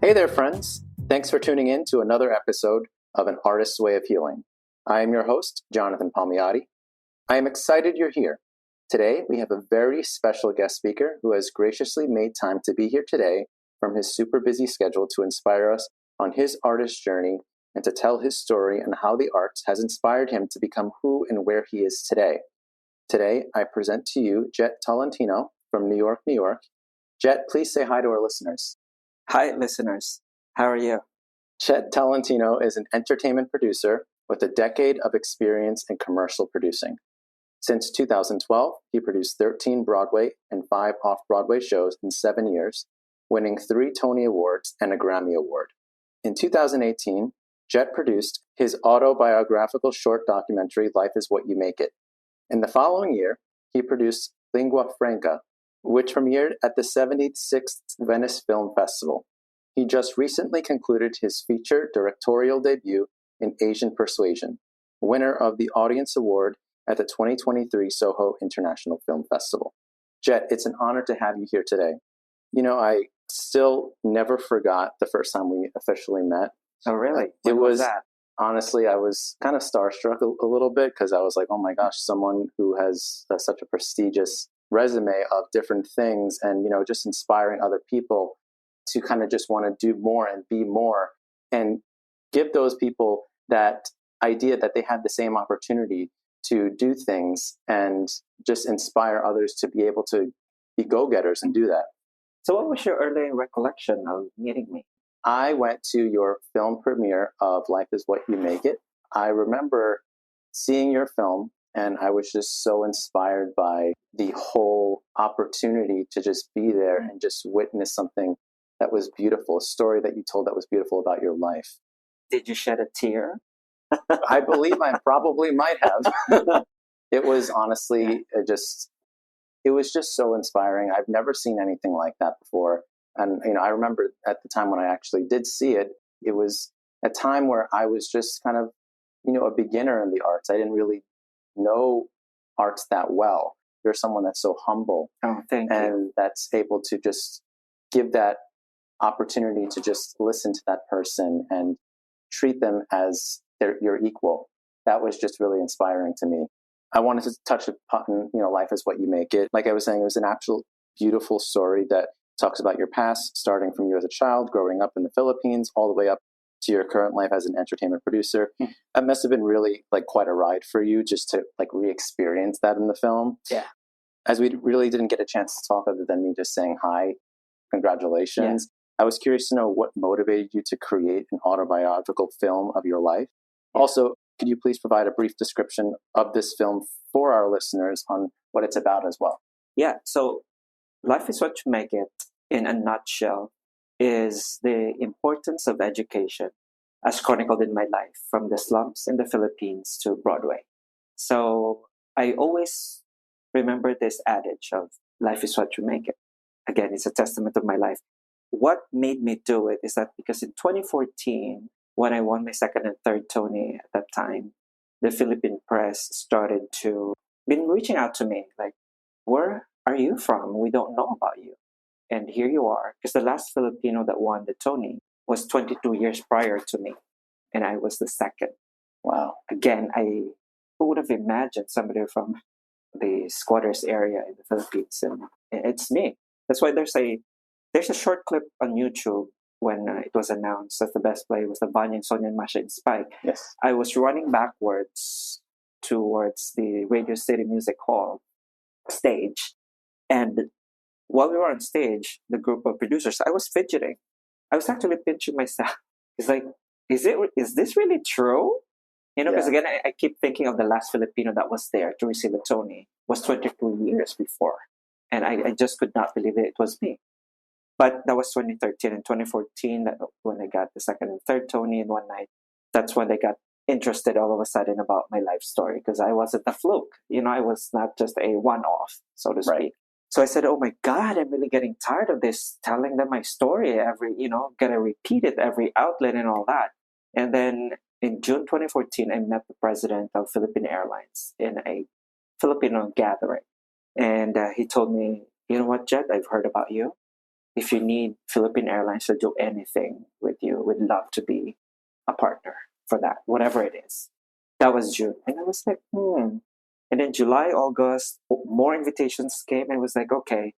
Hey there, friends. Thanks for tuning in to another episode of An Artist's Way of Healing. I am your host, Jonathan Palmiotti. I am excited you're here. Today, we have a very special guest speaker who has graciously made time to be here today from his super busy schedule to inspire us on his artist journey and to tell his story and how the arts has inspired him to become who and where he is today. Today, I present to you Jhett Tolentino from New York, New York. Jhett, please say hi to our listeners. Hi, listeners. How are you? Jhett Tolentino is an entertainment producer with a decade of experience in commercial producing. Since 2012, he produced 13 Broadway and 5 off-Broadway shows in 7 years, winning 3 Tony Awards and a Grammy Award. In 2018, Jhett produced his autobiographical short documentary, Life is What You Make It. In the following year, he produced Lingua Franca, which premiered at the 76th Venice Film Festival. He just recently concluded his feature directorial debut in Asian Persuasion, winner of the Audience Award at the 2023 Soho International Film Festival. Jhett, it's an honor to have you here today. You know, I still never forgot the first time we officially met. Oh, really? It was that? Honestly, I was kind of starstruck a little bit because I was like, oh my gosh, someone who has such a prestigious resume of different things and, you know, just inspiring other people to kind of just want to do more and be more and give those people that idea that they have the same opportunity to do things and just inspire others to be able to be go-getters and do that. So what was your early recollection of meeting me? I went to your film premiere of Life is What You Make It. I remember seeing your film and I was just so inspired by the whole opportunity to just be there and just witness something that was beautiful, a story that you told that was beautiful about your life. Did you shed a tear? I believe I probably might have. It was honestly it was just so inspiring. I've never seen anything like that before. And, you know, I remember at the time when I actually did see it, it was a time where I was just kind of, you know, a beginner in the arts. I didn't really know arts that well. You're someone that's so humble and that's able to just give that opportunity to just listen to that person and treat them as your equal. That was just really inspiring to me. I wanted to touch upon, you know, Life is What You Make It. Like I was saying, it was an actual beautiful story that talks about your past, starting from you as a child, growing up in the Philippines, all the way up to your current life as an entertainment producer. That must have been really like quite a ride for you just to like re-experience that in the film. Yeah. As we really didn't get a chance to talk other than me just saying hi, congratulations. Yeah. I was curious to know what motivated you to create an autobiographical film of your life. Yeah. Also, could you please provide a brief description of this film for our listeners on what it's about as well? Yeah. So Life is What You Make It, in a nutshell, is the importance of education as chronicled in my life from the slums in the Philippines to Broadway. So I always remember this adage of life is what you make it. Again, it's a testament of my life. What made me do it is that because in 2014, when I won my second and third Tony at that time, the Philippine press started to been reaching out to me like, where are you from? We don't know about you. And here you are. Because the last Filipino that won the Tony was 22 years prior to me. And I was the second. Wow. Again, who would have imagined somebody from the squatters area in the Philippines? And it's me. That's why there's a short clip on YouTube when it was announced that the best play was the Vanya and Sonia and Masha in Spike. Yes. I was running backwards towards the Radio City Music Hall stage. And while we were on stage, the group of producers, I was fidgeting. I was actually pinching myself. It's like, is this really true? Because Yeah. again, I keep thinking of the last Filipino that was there to receive a Tony was 22 years before. And I just could not believe it was me. But that was 2013 and 2014 when I got the second and third Tony in one night. That's when they got interested all of a sudden about my life story because I wasn't a fluke. I was not just a one-off, so to speak. Right. So I said, oh my God, I'm really getting tired of this, telling them my story gotta repeat it every outlet and all that. And then in June 2014, I met the president of Philippine Airlines in a Filipino gathering. And he told me, you know what, Jhett, I've heard about you. If you need Philippine Airlines to do anything with you, we'd love to be a partner for that, whatever it is. That was June. And I was like, And then July, August, more invitations came and was like, okay,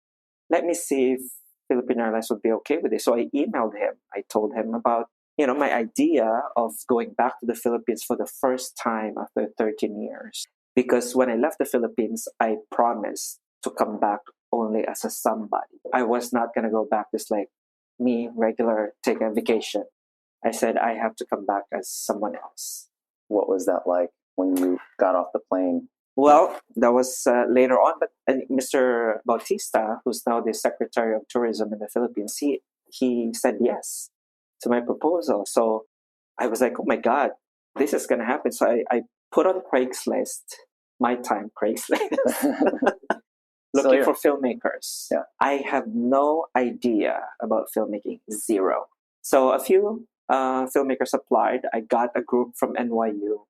let me see if Philippine Airlines would be okay with it. So I emailed him. I told him about, my idea of going back to the Philippines for the first time after 13 years. Because when I left the Philippines, I promised to come back only as a somebody. I was not going to go back just like me, regular, taking a vacation. I said, I have to come back as someone else. What was that like when you got off the plane? Well, that was later on, but Mr. Bautista, who's now the Secretary of Tourism in the Philippines, he said yes to my proposal. So I was like, oh my God, this is going to happen. So I put on Craigslist, my time Craigslist, looking for filmmakers. Yeah. I have no idea about filmmaking, zero. So a few filmmakers applied. I got a group from NYU,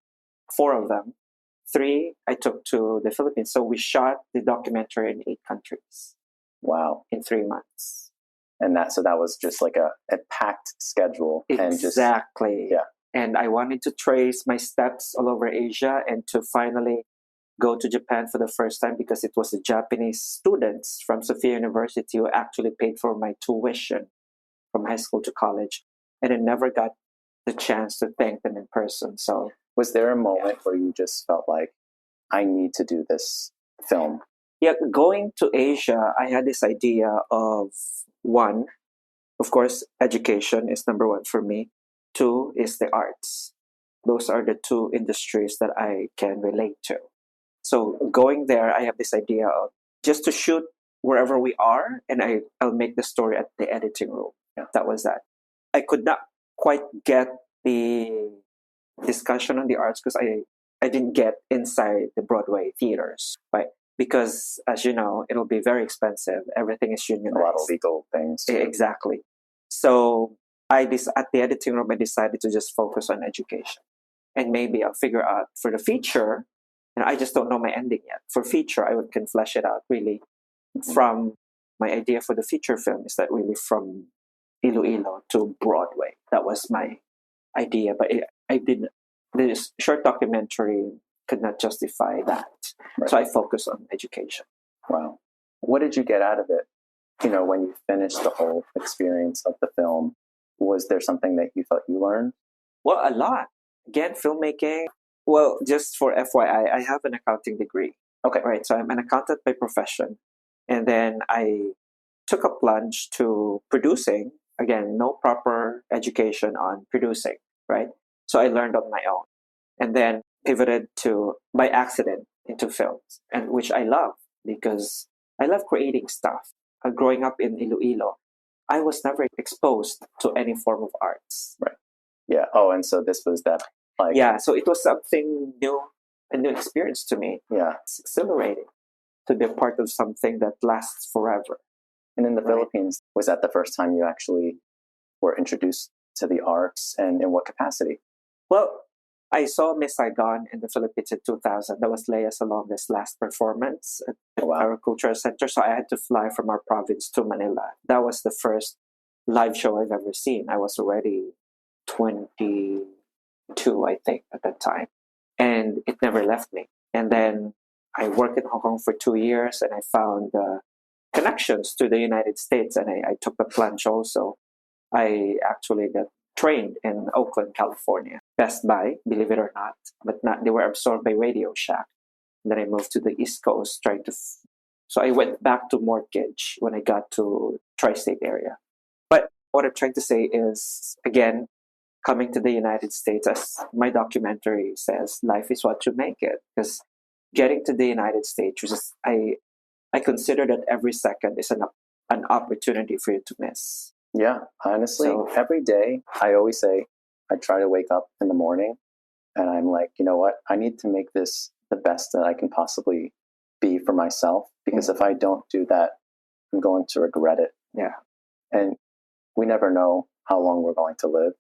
4 of them. 3 I took to the Philippines. So we shot the documentary in 8 countries. Wow. In 3 months. And that was just like a packed schedule. Exactly. Yeah. And I wanted to trace my steps all over Asia and to finally go to Japan for the first time because it was the Japanese students from Sophia University who actually paid for my tuition from high school to college. And I never got the chance to thank them in person. So was there a moment where you just felt like, I need to do this film? Yeah, going to Asia, I had this idea of 1, of course, education is number 1 for me. 2 is the arts. Those are the 2 industries that I can relate to. So going there, I have this idea of just to shoot wherever we are, and I'll make the story at the editing room. Yeah. That was that. I could not quite get the discussion on the arts because I didn't get inside the Broadway theaters, right? Because as you know, it'll be very expensive. Everything is unionized. A lot of legal things. Exactly. So at the editing room, I decided to just focus on education. And maybe I'll figure out for the feature, and I just don't know my ending yet. For feature, I can flesh it out really from my idea for the feature film is that really from Iloilo to Broadway. That was my idea, but I didn't. This short documentary could not justify that. Right. So I focused on education. Wow. What did you get out of it? When you finished the whole experience of the film, was there something that you felt you learned? Well, a lot. Again, filmmaking. Well, just for FYI, I have an accounting degree. Okay. Right. So I'm an accountant by profession. And then I took a plunge to producing. Again, no proper education on producing. Right. So I learned on my own. And then pivoted by accident into films, and which I love because I love creating stuff. Growing up in Iloilo, I was never exposed to any form of arts. Right. Yeah. Oh, and so this was that. Yeah. So it was something new, a new experience to me. Yeah. It's exhilarating to be a part of something that lasts forever. And in the Philippines, was that the first time you actually were introduced to the arts, and in what capacity? Well, I saw Miss Saigon in the Philippines in 2000. That was Lea Salonga's last performance at the Cultural Center. So I had to fly from our province to Manila. That was the first live show I've ever seen. I was already 22, I think, at that time. And it never left me. And then I worked in Hong Kong for 2 years, and I found connections to the United States. And I took the plunge also. I actually got trained in Oakland, California. Best Buy, believe it or not, but they were absorbed by Radio Shack. And then I moved to the East Coast so I went back to mortgage when I got to tri-state area. But what I'm trying to say is, again, coming to the United States, as my documentary says, life is what you make it. Because getting to the United States, which is, I consider that every second is an opportunity for you to miss. Yeah, honestly, So- every day I always say I try to wake up in the morning and I'm like, you know what? I need to make this the best that I can possibly be for myself, because if I don't do that, I'm going to regret it. Yeah. And we never know how long we're going to live.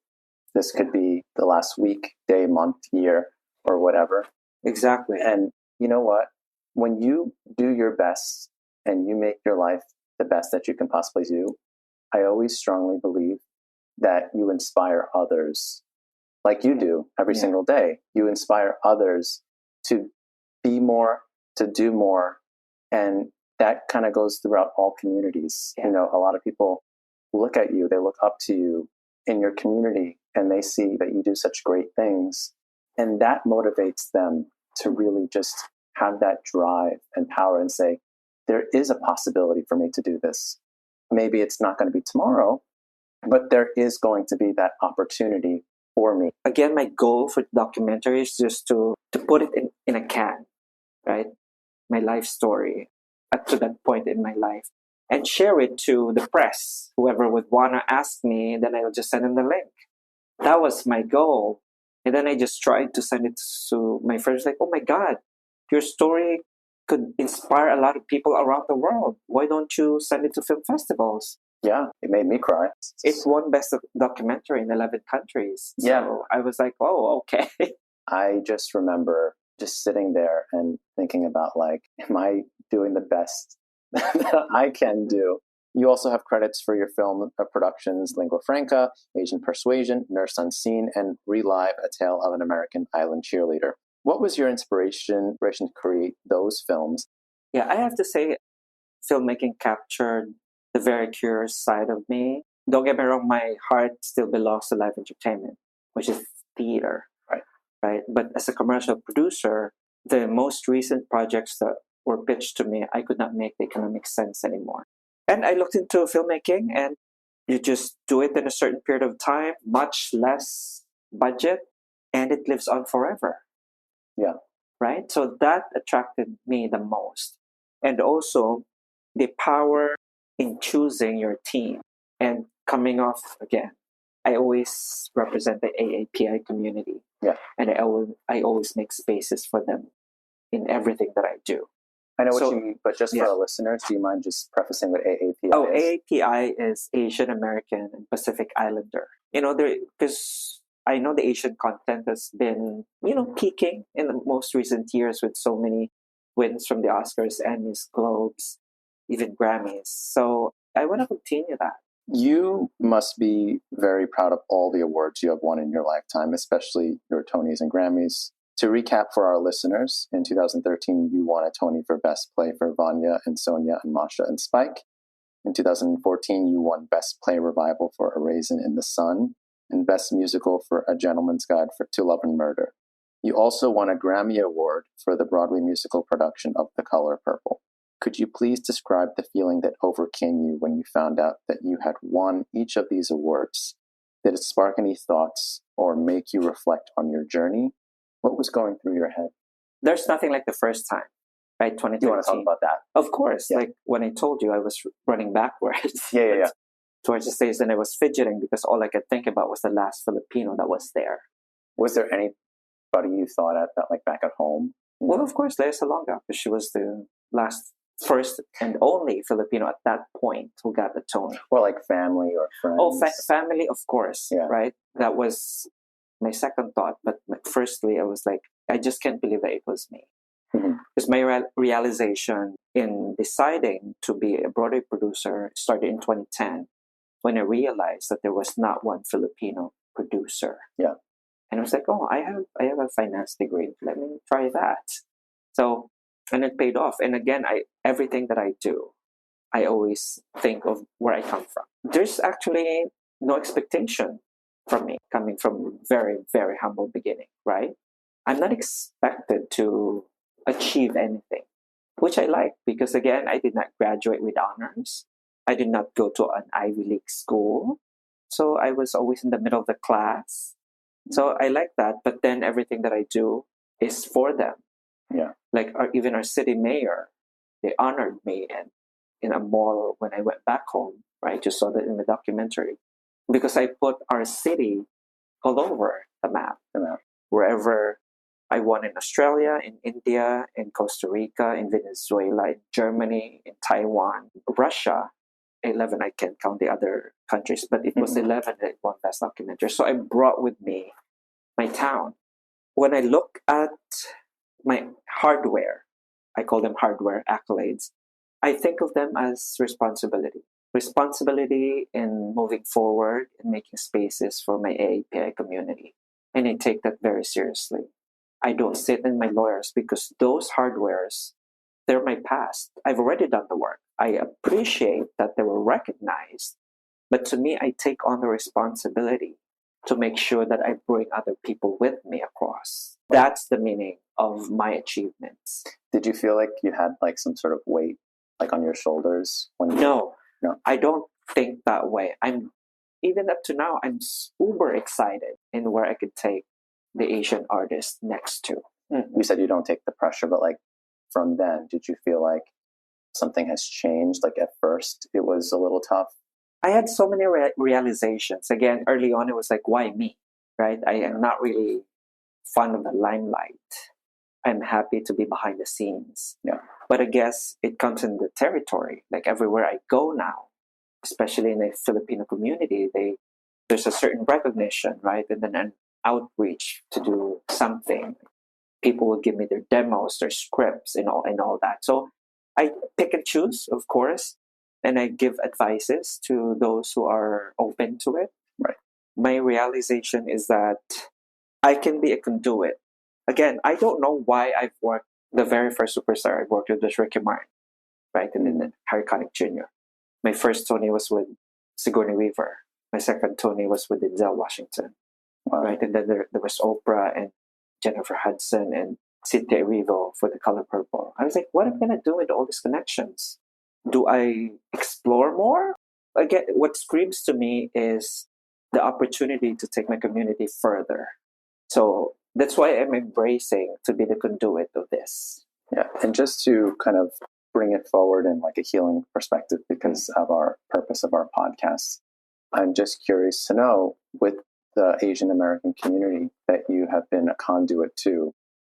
This could be the last week, day, month, year, or whatever. Exactly. And you know what? When you do your best and you make your life the best that you can possibly do, I always strongly believe that you inspire others like you do every Yeah. single day. You inspire others to be more, to do more. And that kind of goes throughout all communities. Yeah. You know, a lot of people look at you, they look up to you in your community, and they see that you do such great things. And that motivates them to really just have that drive and power and say, there is a possibility for me to do this. Maybe it's not going to be tomorrow, but there is going to be that opportunity for me. Again, my goal for the documentary is just to put it in a can, right? My life story up to that point in my life, and share it to the press. Whoever would want to ask me, then I'll just send them the link. That was my goal. And then I just tried to send it to my friends, like, oh my God, your story could inspire a lot of people around the world. Why don't you send it to film festivals? Yeah, it made me cry. It won Best Documentary in 11 countries. Yeah. So I was like, oh, okay. I just remember just sitting there and thinking about, like, am I doing the best that I can do? You also have credits for your film productions, Lingua Franca, Asian Persuasion, Nurse Unseen, and Relive, A Tale of an American Island Cheerleader. What was your inspiration to create those films? Yeah, I have to say, filmmaking captured the very curious side of me. Don't get me wrong, my heart still belongs to live entertainment, which is theater. Right? But as a commercial producer, the most recent projects that were pitched to me, I could not make the economic sense anymore. And I looked into filmmaking, and you just do it in a certain period of time, much less budget, and it lives on forever. Yeah. Right? So that attracted me the most. And also the power in choosing your team. And coming off again, I always represent the AAPI community. Yeah. And I always make spaces for them in everything that I do. I know So- what you mean, but just for yeah. the listeners, do you mind just prefacing what AAPI Oh, is? AAPI is Asian American and Pacific Islander. Because I know the Asian content has been, peaking in the most recent years with so many wins from the Oscars, Emmys, Globes, even Grammys. So I want to continue that. You must be very proud of all the awards you have won in your lifetime, especially your Tonys and Grammys. To recap for our listeners, in 2013, you won a Tony for Best Play for Vanya and Sonia and Masha and Spike. In 2014, you won Best Play Revival for A Raisin in the Sun and Best Musical for A Gentleman's Guide to Love and Murder. You also won a Grammy Award for the Broadway musical production of The Color Purple. Could you please describe the feeling that overcame you when you found out that you had won each of these awards? Did it spark any thoughts or make you reflect on your journey? What was going through your head? There's nothing like the first time, right? 2013. You want to talk about that? Of course. Yeah. Like when I told you I was running backwards. Yeah. Towards the stage, and I was fidgeting because all I could think about was the last Filipino that was there. Was there anybody you thought at that, like back at home? Well, of course, Lea Salonga, because she was the first and only Filipino at that point who got the Tony. Or like family or friends? Oh, family, of course, Yeah. right? That was my second thought. But firstly, I was like, I just can't believe that it was me. Mhm. Because my realization in deciding to be a Broadway producer started in 2010 when I realized that there was not one Filipino producer. Yeah. And I was like, oh, I have a finance degree. Let me try that. So, and it paid off. And again, everything that I do, I always think of where I come from. There's actually no expectation from me coming from very, very humble beginning, right? I'm not expected to achieve anything, which I like because again, I did not graduate with honors. I did not go to an Ivy League school. So I was always in the middle of the class. So I like that. But then everything that I do is for them. Yeah. Like even our city mayor, they honored me in a mall when I went back home. Right, you saw that in the documentary, because I put our city all over the map. Wherever I won in Australia, in India, in Costa Rica, in Venezuela, in Germany, in Taiwan, Russia. 11, I can't count the other countries, but it was 11 that won Best Documentary. So I brought with me my town. When I look at my hardware, I call them hardware accolades, I think of them as responsibility. Responsibility in moving forward and making spaces for my AAPI community. And I take that very seriously. I don't sit in my lawyers because those hardwares, they're my past. I've already done the work. I appreciate that they were recognized. But to me, I take on the responsibility to make sure that I bring other people with me across. That's the meaning of my achievements. Did you feel like you had like some sort of weight like on your shoulders when you... No, I don't think that way. Even up to now, I'm uber excited in where I could take the Asian artist next to. You said you don't take the pressure, but like from then, did you feel like something has changed? Like at first, it was a little tough. I had so many realizations. Again, early on, it was like, why me? Right? I am not really fond of the limelight. I'm happy to be behind the scenes. Yeah. But I guess it comes in the territory. Like everywhere I go now, especially in the Filipino community, there's a certain recognition, right? And then an outreach to do something. People will give me their demos, their scripts, and all that. So I pick and choose, of course, and I give advices to those who are open to it. Right. My realization is that I can be a conduit. Again, I don't know why I've worked. The very first superstar I worked with was Ricky Martin, right? And then Harry Connick Jr. My first Tony was with Sigourney Weaver. My second Tony was with Denzel Washington, right? And then there was Oprah and Jennifer Hudson and Cynthia Erivo for The Color Purple. I was like, what am I going to do with all these connections? Do I explore more? Again, what screams to me is the opportunity to take my community further. So that's why I'm embracing to be the conduit of this. Yeah, and just to kind of bring it forward in like a healing perspective because of our purpose of our podcast, I'm just curious to know, with the Asian American community that you have been a conduit to,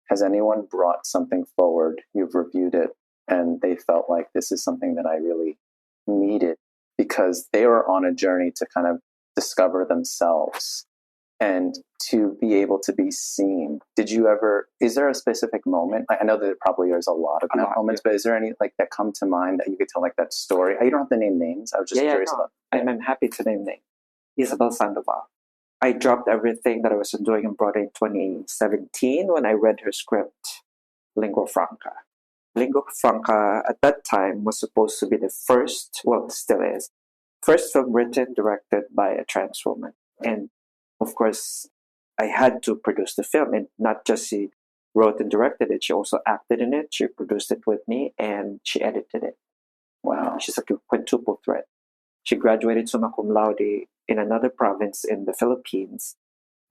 has anyone brought something forward, you've reviewed it, and they felt like this is something that I really needed because they were on a journey to kind of discover themselves and to be able to be seen? Did you ever, is there a specific moment? I know that there probably is a lot of moments, but is there any like that come to mind that you could tell like that story? You don't have to name names. I was just curious about. I'm happy to name names. Isabel Sandoval. I dropped everything that I was doing in Broadway in 2017 when I read her script, Lingua Franca. Lingua Franca at that time was supposed to be the first, well, it still is, first film written, directed by a trans woman. And of course, I had to produce the film, and not just she wrote and directed it, she also acted in it, she produced it with me, and she edited it. Wow. She's like a quintuple threat. She graduated summa cum laude in another province in the Philippines,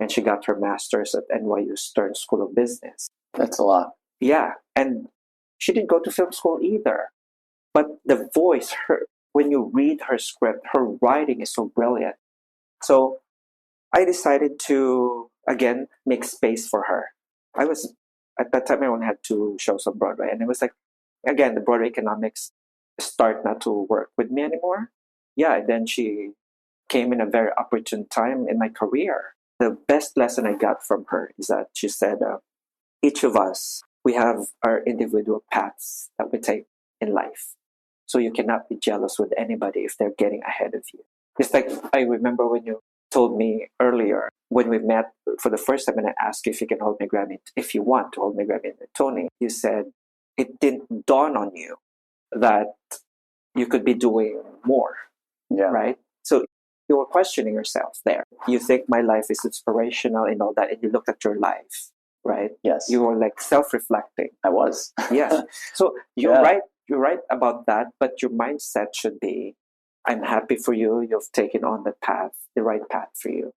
and she got her master's at NYU Stern School of Business. That's a lot. Yeah, and she didn't go to film school either. But the voice, when you read her script, her writing is so brilliant. So I decided to, again, make space for her. At that time, I only had 2 shows on Broadway. And it was like, again, the Broadway economics start not to work with me anymore. Yeah, and then she came in a very opportune time in my career. The best lesson I got from her is that she said, each of us, we have our individual paths that we take in life. So you cannot be jealous with anybody if they're getting ahead of you. It's like, I remember when you told me earlier, when we met for the first time and I asked you if you can hold my Grammy, if you want to hold my Grammy and Tony, you said it didn't dawn on you that you could be doing more, right? So you were questioning yourself there. You think my life is inspirational and all that, and you looked at your life, right? Yes. You were like self-reflecting. I was. Yes. So you're right about that, but your mindset should be, I'm happy for you. You've taken on the path, the right path for you.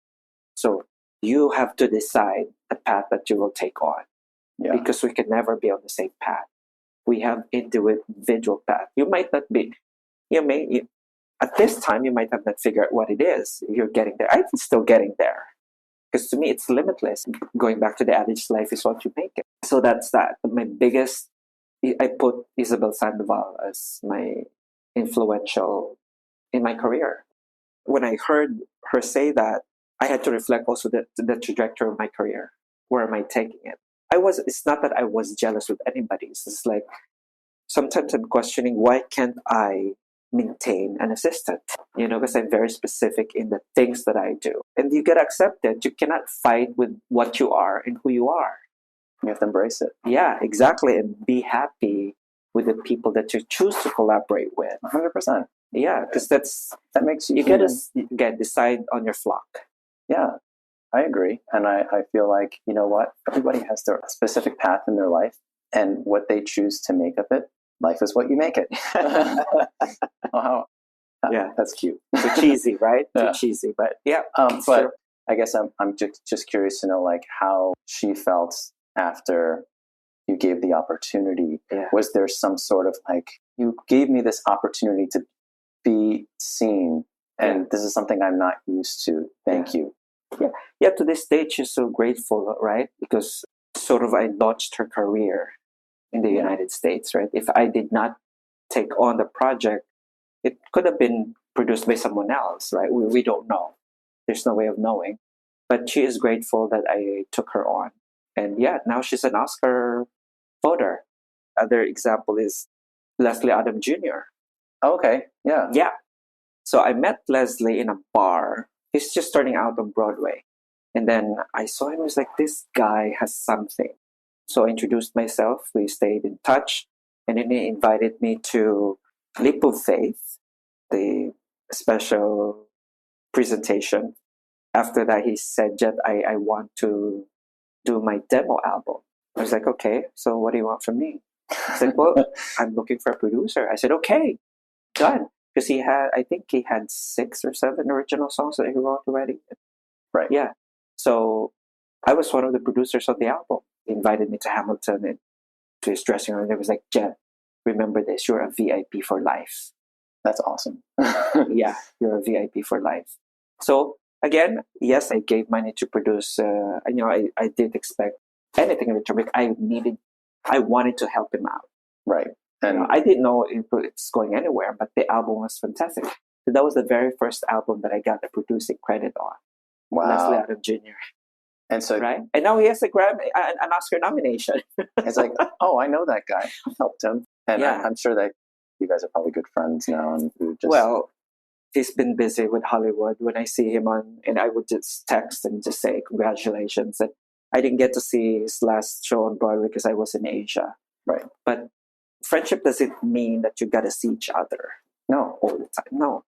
So you have to decide the path that you will take on, because we can never be on the same path. We have individual path. You might not be, at this time, you might have not figured out what it is. You're getting there. I'm still getting there. Because to me, it's limitless. Going back to the adage, life is what you make it. So that's that. My biggest, I put Isabel Sandoval as my influential in my career. When I heard her say that, I had to reflect also the trajectory of my career. Where am I taking it? It's not that I was jealous with anybody. It's just like, sometimes I'm questioning, why can't I maintain an assistant? Because I'm very specific in the things that I do. And you get accepted. You cannot fight with what you are and who you are. You have to embrace it. Yeah, exactly. And be happy with the people that you choose to collaborate with. 100%. Yeah, because that makes you gotta decide on your flock. Yeah, I agree. And I feel like, you know what? Everybody has their specific path in their life, and what they choose to make of it. Life is what you make it. Wow. Yeah, that's cute. Too cheesy, right? Too cheesy, but yeah. But true. I guess I'm just curious to know, like, how she felt after you gave the opportunity. Yeah. Was there some sort of like, you gave me this opportunity to be seen, and this is something I'm not used to. Thank you. Yeah. To this day, she's so grateful, right? Because sort of I launched her career in the United States, right? If I did not take on the project, it could have been produced by someone else, right? We don't know. There's no way of knowing. But she is grateful that I took her on. And now she's an Oscar voter. Other example is Leslie Adam Jr. Okay, yeah. Yeah. So I met Leslie in a bar. He's just starting out on Broadway. And then I saw him, I was like, this guy has something. So I introduced myself. We stayed in touch. And then he invited me to Leap of Faith, the special presentation. After that, he said, Jhett, I want to do my demo album. I was like, okay, so what do you want from me? He said, well, I'm looking for a producer. I said, okay, done. Because I think he had 6 or 7 original songs that he wrote already. Right. Yeah. So I was one of the producers of the album. He invited me to Hamilton and to his dressing room. And it was like, Jhett, remember this, you're a VIP for life. That's awesome. Yeah, you're a VIP for life. So again, yes, I gave money to produce. I didn't expect anything in return. I wanted to help him out. Right. And I didn't know it's going anywhere, but the album was fantastic. So that was the very first album that I got the producing credit on. Wow. Leslie Adam Jr. And so, right? And now he has a Grammy, an Oscar nomination. It's like, oh, I know that guy. I helped him. And I'm sure that you guys are probably good friends now. And well, he's been busy with Hollywood. When I see him and I would just text and just say congratulations. And I didn't get to see his last show on Broadway because I was in Asia. Right. But friendship doesn't mean that you got to see each other. No, all the time. No.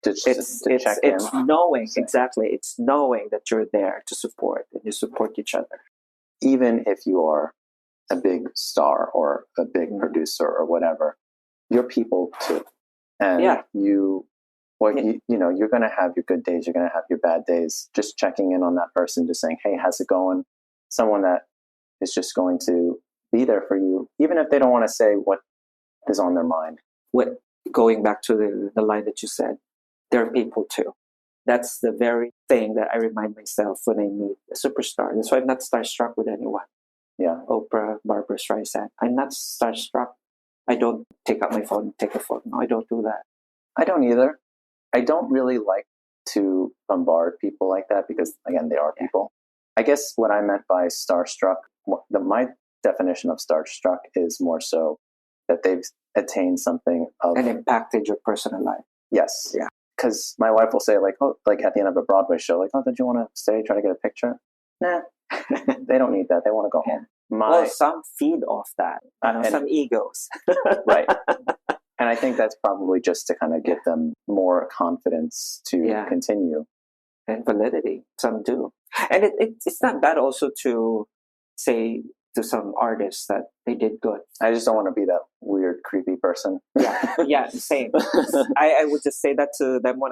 It's knowing, exactly. It's knowing that you're there to support and you support each other. Even if you are a big star or a big producer or whatever, you're people too. And you're going to have your good days, you're going to have your bad days. Just checking in on that person, just saying, hey, how's it going? Someone that is just going to be there for you, even if they don't want to say what is on their mind. Going back to the line that you said, they're people too. That's the very thing that I remind myself when I meet a superstar. That's why I'm not starstruck with anyone. Yeah. Oprah, Barbara Streisand. I'm not starstruck. I don't take out my phone and take a photo. No, I don't do that. I don't either. I don't really like to bombard people like that because, again, they are people. I guess what I meant by starstruck, my definition of starstruck is more so that they've attained something of... and impacted your personal life. Yes. Yeah. Because my wife will say, like, oh, like at the end of a Broadway show, like, oh, did you want to stay, try to get a picture? Nah, they don't need that. They want to go home. Well, some feed off that. Some egos. Right. And I think that's probably just to kind of give them more confidence to continue. And validity. Some do. And it's not bad also to say to some artists that they did good. I just don't want to be that weird, creepy person. Yeah, same. I would just say that to them when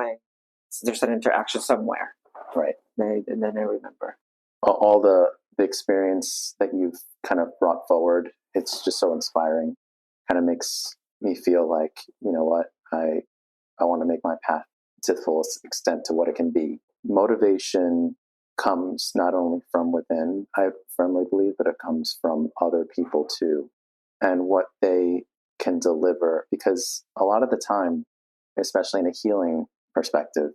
there's an interaction somewhere. Right. And then I remember. All the experience that you've kind of brought forward, it's just so inspiring. Kind of makes me feel like, you know what, I want to make my path to the fullest extent to what it can be. Motivation comes not only from within, I firmly believe, but it comes from other people too, and what they can deliver. Because a lot of the time, especially in a healing perspective,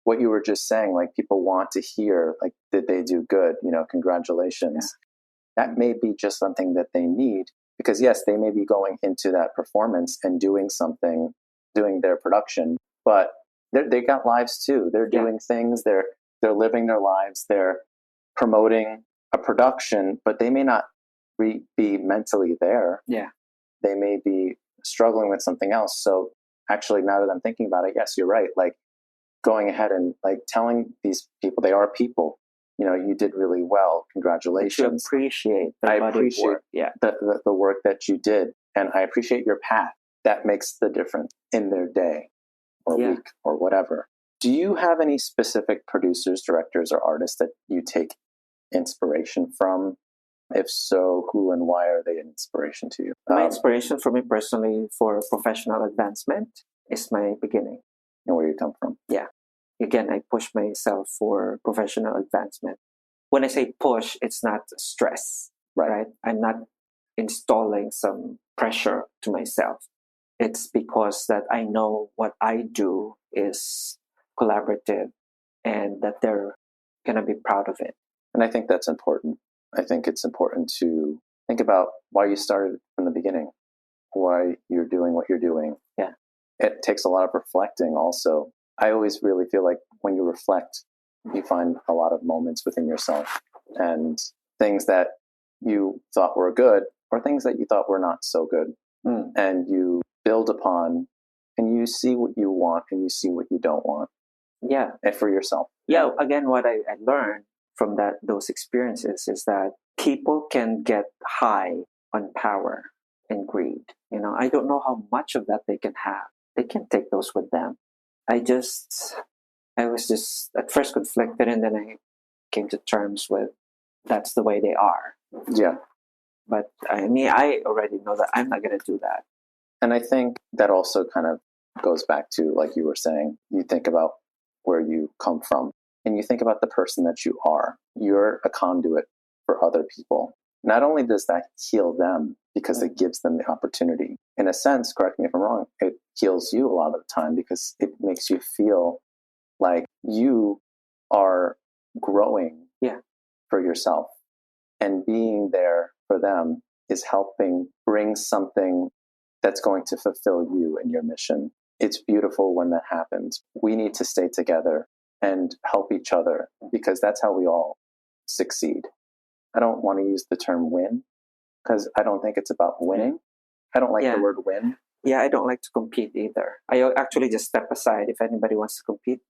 what you were just saying, like people want to hear, like, did they do good? You know, congratulations. Yeah. That may be just something that they need, because yes, they may be going into that performance and doing something, doing their production, but they got lives too. They're doing things. They're living their lives. They're promoting a production, but they may not be mentally there. Yeah, they may be struggling with something else. So actually, now that I'm thinking about it, yes, you're right. Like going ahead and like telling these people, they are people. You know, you did really well. Congratulations. I appreciate work. Yeah, the work that you did, and I appreciate your path. That makes the difference in their day or week or whatever. Do you have any specific producers, directors, or artists that you take inspiration from? If so, who and why are they an inspiration to you? My inspiration for me personally for professional advancement is my beginning. And where you come from. Yeah. Again, I push myself for professional advancement. When I say push, it's not stress, right? I'm not installing some pressure to myself. It's because that I know what I do is collaborative and that they're going to be proud of it. And I think that's important. I think it's important to think about why you started from the beginning, why you're doing what you're doing. Yeah. It takes a lot of reflecting also. I always really feel like when you reflect, you find a lot of moments within yourself and things that you thought were good or things that you thought were not so good. And you build upon and you see what you want and you see what you don't want. Yeah. And for yourself. Yeah. Again, what I learned from those experiences is that people can get high on power and greed. You know, I don't know how much of that they can have. They can take those with them. I was just at first conflicted, and then I came to terms with that's the way they are. Yeah. But I mean, I already know that I'm not going to do that. And I think that also kind of goes back to, like you were saying, you think about where you come from and you think about the person that you are. You're a conduit for other people. Not only does that heal them because it gives them the opportunity, in a sense, correct me if I'm wrong, it heals you a lot of the time because it makes you feel like you are growing for yourself, and being there for them is helping bring something that's going to fulfill you and your mission. It's beautiful when that happens. We need to stay together and help each other because that's how we all succeed. I don't want to use the term win because I don't think it's about winning. I don't like the word win. Yeah, I don't like to compete either. I actually just step aside. If anybody wants to compete,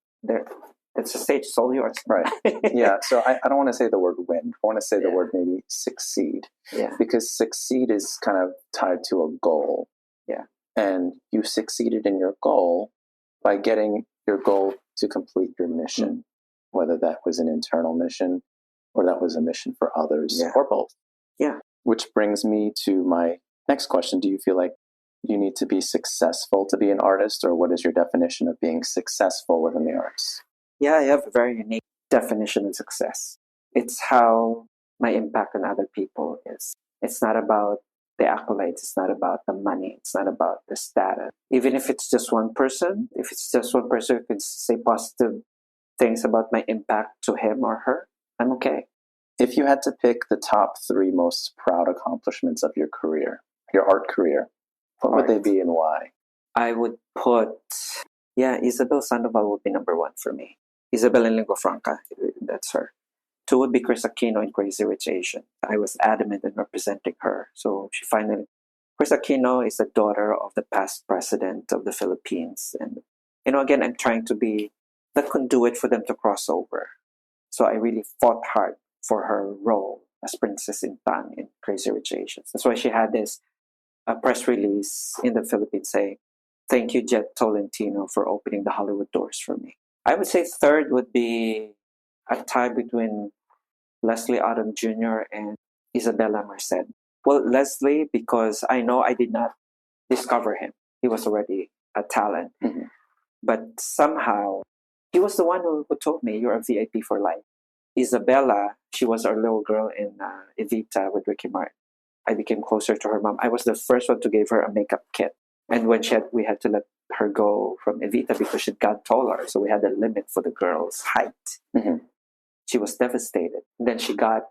it's a stage, it's all yours. Right. Yeah. So I don't want to say the word win. I want to say the word maybe succeed. Yeah. Because succeed is kind of tied to a goal. Yeah. And you succeeded in your goal by getting your goal to complete your mission, whether that was an internal mission or that was a mission for others or both. Yeah. Which brings me to my next question. Do you feel like you need to be successful to be an artist, or what is your definition of being successful within the arts? Yeah, I have a very unique definition of success. It's how my impact on other people is. It's not about the accolades. It's not about the money. It's not about the status. Even if it's just one person, if it's just one person who can say positive things about my impact to him or her, I'm okay. If you had to pick the top 3 most proud accomplishments of your career, your art career, what would they be and why? I would put, Isabel Sandoval would be number 1 for me. Isabel in Lingua Franca, that's her. 2 would be Chris Aquino in Crazy Rich Asian. I was adamant in representing her. So she finally... Chris Aquino is the daughter of the past president of the Philippines. And, again, I'm trying to be the conduit for them to cross over. So I really fought hard for her role as Princess in Pan in Crazy Rich Asians. That's why she had this press release in the Philippines saying, "Thank you, Jhett Tolentino, for opening the Hollywood doors for me." I would say third would be a tie between Leslie Odom Jr. and Isabella Merced. Well, Leslie, because I know I did not discover him. He was already a talent. Mhm. But somehow, he was the one who told me, "You're a VIP for life." Isabella, she was our little girl in Evita with Ricky Martin. I became closer to her mom. I was the first one to give her a makeup kit. And when we had to let her go from Evita because she'd got taller. So we had a limit for the girl's height. Mhm. She was devastated. Then she got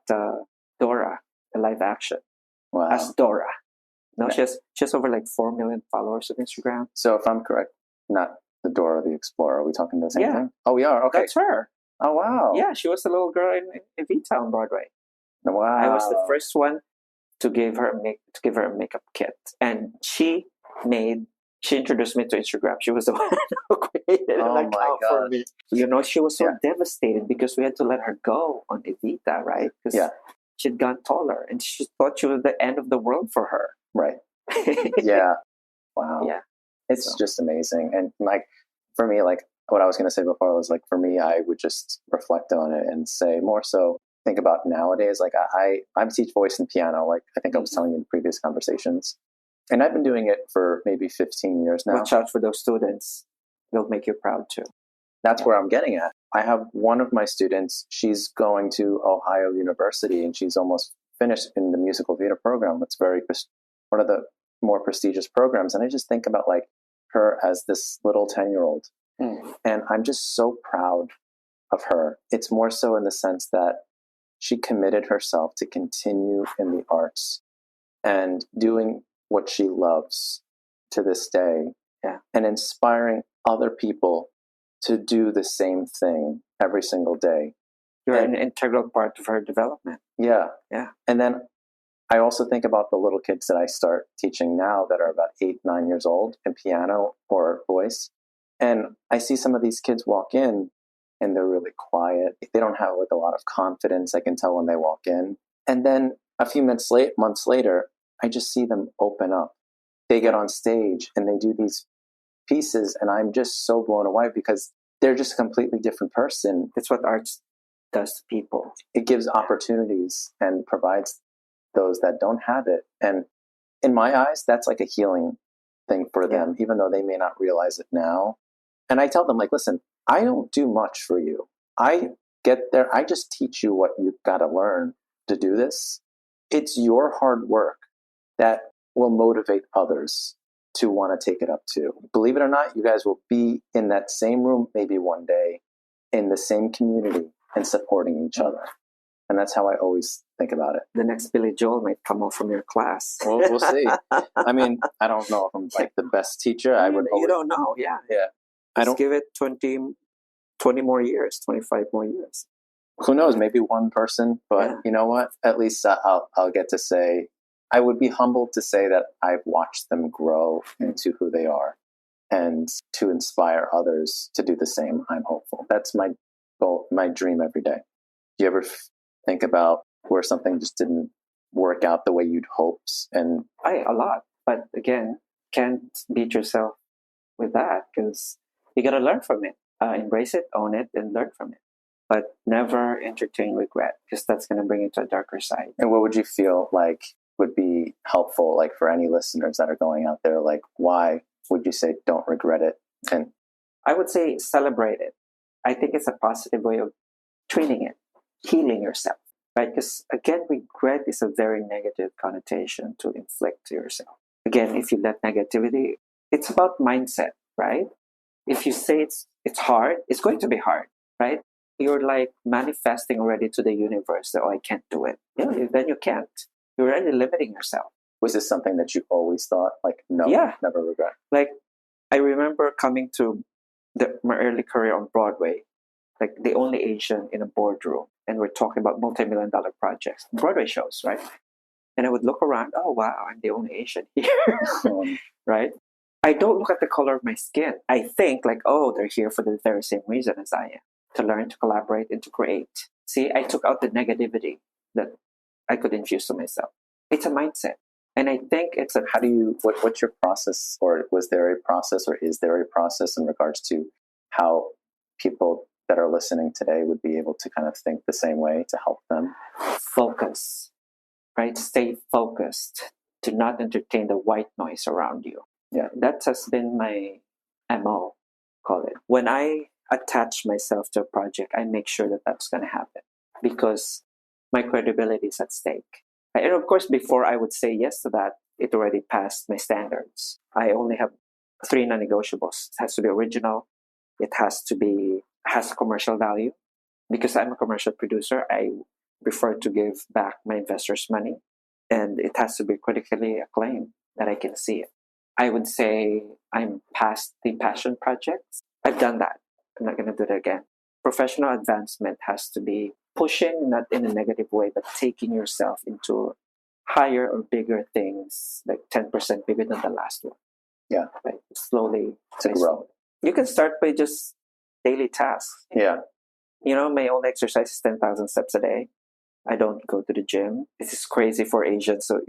Dora, the live action, Wow. as Dora. No, Yeah. she has over like 4 million followers on Instagram. So if I'm correct, not the Dora the Explorer. Are we talking the same Yeah. thing? Oh, we are. Okay. That's her. Oh, wow. Yeah, she was the little girl in Evita on Broadway. Wow. I was the first one to give her a makeup kit, and she introduced me to Instagram. She was the one who created Oh an my account for gosh. me. You know, she was so Yeah. devastated because we had to let her go on Evita, right? Because Yeah. she'd gone taller, and she thought she was the end of the world for her. Right. Yeah. Wow. Yeah. It's So. just amazing. And like, for me, like what I was going to say before was like, for me, I would just reflect on it and say more so think about nowadays. Like I teach voice and piano. Like I think I was telling you in previous conversations, and I've been doing it for maybe 15 years now. Watch out for those students. They'll make you proud too. That's where I'm getting at. I have one of my students, she's going to Ohio University and she's almost finished in the musical theater program. It's one of the more prestigious programs. And I just think about like her as this little 10-year-old. And I'm just so proud of her. It's more so in the sense that she committed herself to continue in the arts and doing what she loves to this day. Yeah. And inspiring other people to do the same thing every single day. You're an integral part of her development. Yeah. Yeah. And then I also think about the little kids that I start teaching now that are about 8, 9 years old in piano or voice. And I see some of these kids walk in and they're really quiet. They don't have like a lot of confidence. I can tell when they walk in. And then a few months later, I just see them open up. They get on stage and they do these pieces and I'm just so blown away because they're just a completely different person. That's what arts does to people. It gives opportunities and provides those that don't have it. And in my eyes, that's like a healing thing for them, even though they may not realize it now. And I tell them, like, listen, I don't do much for you. I get there. I just teach you what you've got to learn to do this. It's your hard work that will motivate others to want to take it up too. Believe it or not, you guys will be in that same room maybe one day in the same community and supporting each other. And that's how I always think about it. The next Billy Joel might come out from your class. Well, we'll see. I mean, I don't know if I'm like the best teacher. I would. You don't know, yeah. Yeah. Just give it 20 more years, 25 more years. Who knows? Maybe one person, but you know what? At least I'll get to say, I would be humbled to say that I've watched them grow into who they are and to inspire others to do the same. I'm hopeful. That's my goal, my dream every day. Do you ever think about where something just didn't work out the way you'd hoped? And a lot. But again, can't beat yourself with that because you got to learn from it. Embrace it, own it, and learn from it. But never entertain regret because that's going to bring you to a darker side. And what would you feel like would be helpful, like for any listeners that are going out there? Like, why would you say don't regret it? And I would say celebrate it. I think it's a positive way of treating it, healing yourself, right? Because again, regret is a very negative connotation to inflict to yourself. Again, if you let negativity, it's about mindset, right? If you say it's hard, it's going to be hard, right? You're like manifesting already to the universe that, I can't do it. Yeah, then you can't. You're already limiting yourself. Was this something that you always thought, like, no, never regret? Like, I remember coming to my early career on Broadway, like the only Asian in a boardroom, and we're talking about multi-million-dollar projects, Broadway shows, right? And I would look around, oh, wow, I'm the only Asian here, right? I don't look at the color of my skin. I think like, oh, they're here for the very same reason as I am, to learn, to collaborate, and to create. See, I took out the negativity that I could infuse to myself. It's a mindset. And I think it's a How do you, what's your process, or was there a process, or is there a process in regards to how people that are listening today would be able to kind of think the same way to help them? focus, right? Stay focused. Do not entertain the white noise around you. Yeah. That has been my MO, call it. When I attach myself to a project, I make sure that that's going to happen because my credibility is at stake. And of course, before I would say yes to that, it already passed my standards. I only have 3 non-negotiables. It has to be original. It has commercial value. Because I'm a commercial producer, I prefer to give back my investors' money. And it has to be critically acclaimed that I can see it. I would say I'm past the passion projects. I've done that. I'm not going to do that again. Professional advancement has to be pushing, not in a negative way, but taking yourself into higher or bigger things, like 10% bigger than the last one. Yeah. Right? Slowly To grow. You can start by just daily tasks. Yeah. My only exercise is 10,000 steps a day. I don't go to the gym. This is crazy for Asians. So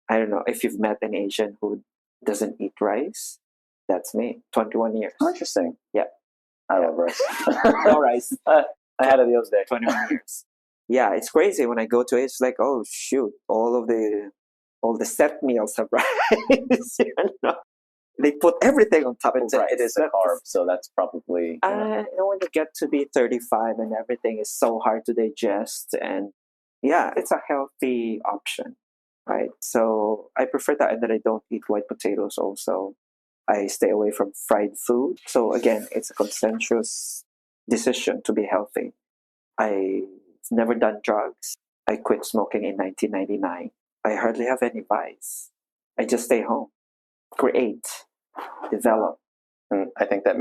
I don't know if you've met an Asian who doesn't eat rice. That's me. 21 years. Oh, interesting. Yeah. I love rice. No rice. I had it the other day. 21 years. Yeah, it's crazy when I go to it. It's like, oh shoot, all the set meals have rice. They put everything on top of rice. It is a carb, so that's probably. When you get to be 35 and everything is so hard to digest, and yeah, it's a healthy option, right? So I prefer that, and that I don't eat white potatoes. Also, I stay away from fried food. So again, it's a consensuous decision to be healthy. I've never done drugs. I quit smoking in 1999. I hardly have any vice. I just stay home, create, develop. And I think that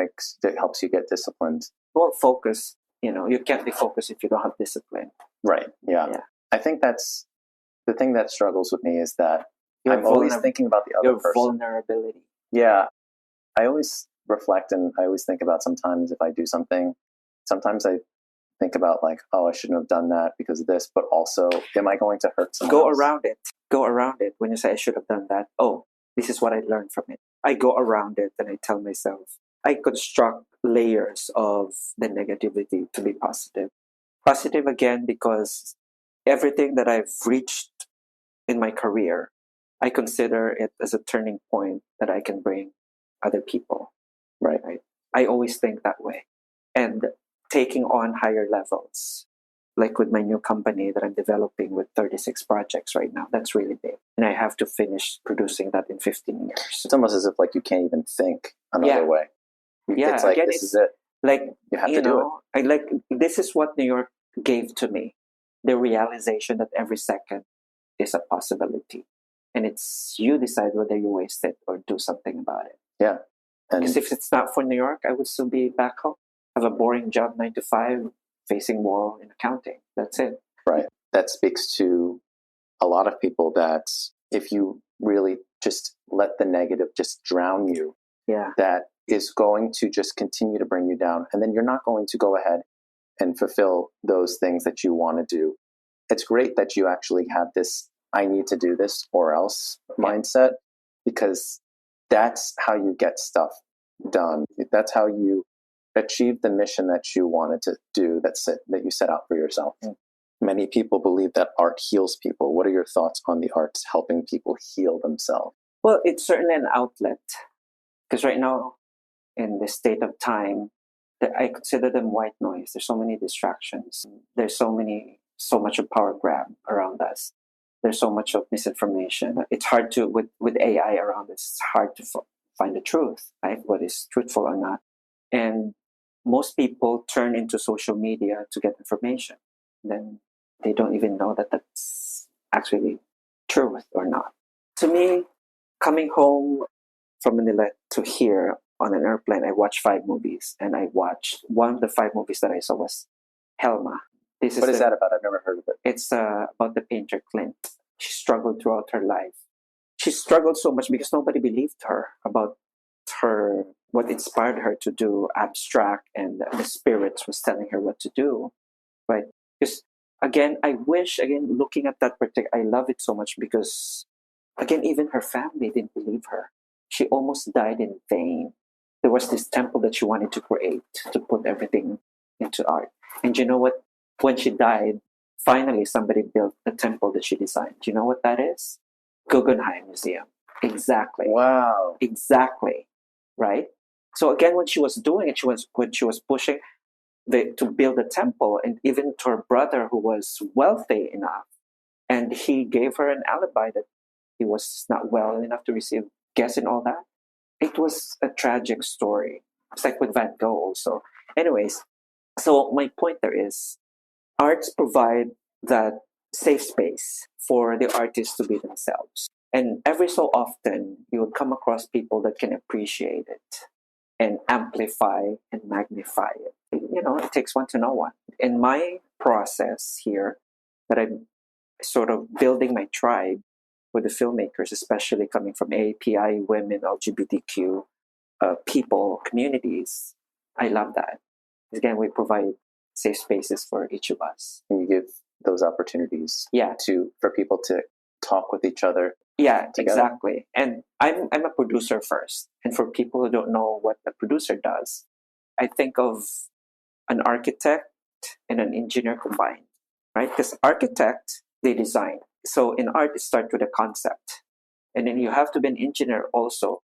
helps you get disciplined. Well, focus. You can't be focused if you don't have discipline. Right. Yeah. I think that's the thing that struggles with me, is that I'm always thinking about the other person. Vulnerability. Yeah. I always reflect, and I always think about, sometimes if I do something, sometimes I think about like, oh, I shouldn't have done that because of this, but also, am I going to hurt someone else? Go around it. When you say I should have done that, oh, this is what I learned from it. I go around it and I tell myself, I construct layers of the negativity to be positive. Positive again, because everything that I've reached in my career, I consider it as a turning point that I can bring other people. Right. I always think that way. And taking on higher levels, like with my new company that I'm developing with 36 projects right now, that's really big. And I have to finish producing that in 15 years. It's almost as if like you can't even think another way. Yeah, it's like, again, this is it. Like, you have to do it. This is what New York gave to me. The realization that every second is a possibility. And it's you decide whether you waste it or do something about it. Yeah. Because if it's not for New York, I would still be back home. Have a boring job, 9 to 5, facing wall in accounting. That's it. Right. That speaks to a lot of people, that if you really just let the negative just drown you, that is going to just continue to bring you down. And then you're not going to go ahead and fulfill those things that you want to do. It's great that you actually have this, I need to do this or else mindset, because that's how you get stuff done. That's how you achieve the mission that you wanted to do, that you set out for yourself. Many people believe that art heals people. What are your thoughts on the arts helping people heal themselves? Well, it's certainly an outlet, because right now, in this state of time, I consider them white noise. There's so many distractions. There's so much of power grab around us. There's so much of misinformation. It's hard to, with AI around us, it's hard to find the truth, right? What is truthful or not. And most people turn into social media to get information. Then they don't even know that that's actually truth or not. To me, coming home from Manila to here on an airplane, I watched 5 movies. And one of the 5 movies that I saw was Helma. What is that about? I've never heard of it. It's about the painter Clint. She struggled throughout her life. She struggled so much because nobody believed her about what inspired her to do abstract, and the spirits was telling her what to do, right? Because again, I wish, again, looking at that particular, I love it so much because, again, even her family didn't believe her. She almost died in vain. There was this temple that she wanted to create to put everything into art. And you know what? When she died, finally somebody built the temple that she designed. Do you know what that is? Guggenheim Museum. Exactly. Wow. Exactly. Right? So again, when she was doing it, when she was pushing to build a temple, and even to her brother who was wealthy enough, and he gave her an alibi that he was not well enough to receive guests and all that. It was a tragic story. It's like with Van Gogh also. Anyways, so my point there is arts provide that safe space for the artists to be themselves. And every so often, you will come across people that can appreciate it and amplify and magnify it. You know, it takes one to know one. In my process here, that I'm sort of building my tribe with the filmmakers, especially coming from AAPI, women, LGBTQ people, communities, I love that. Again, we provide safe spaces for each of us. And you give those opportunities Yeah. for people to talk with each other. Yeah, together. exactly. And I'm a producer first. And for people who don't know what a producer does, I think of an architect and an engineer combined, right? Because architect, they design. So in art, it starts with a concept. And then you have to be an engineer also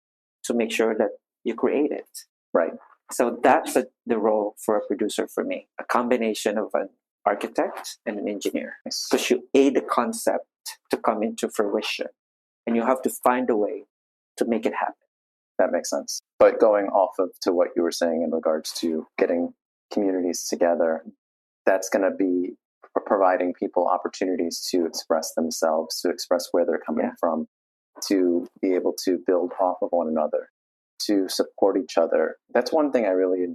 to make sure that you create it. Right. So that's the role for a producer for me, a combination of an architect and an engineer. Because you aid the concept to come into fruition. And you have to find a way to make it happen. That makes sense. But going off of to what you were saying in regards to getting communities together, that's going to be providing people opportunities to express themselves, to express where they're coming from, to be able to build off of one another, to support each other. That's one thing I really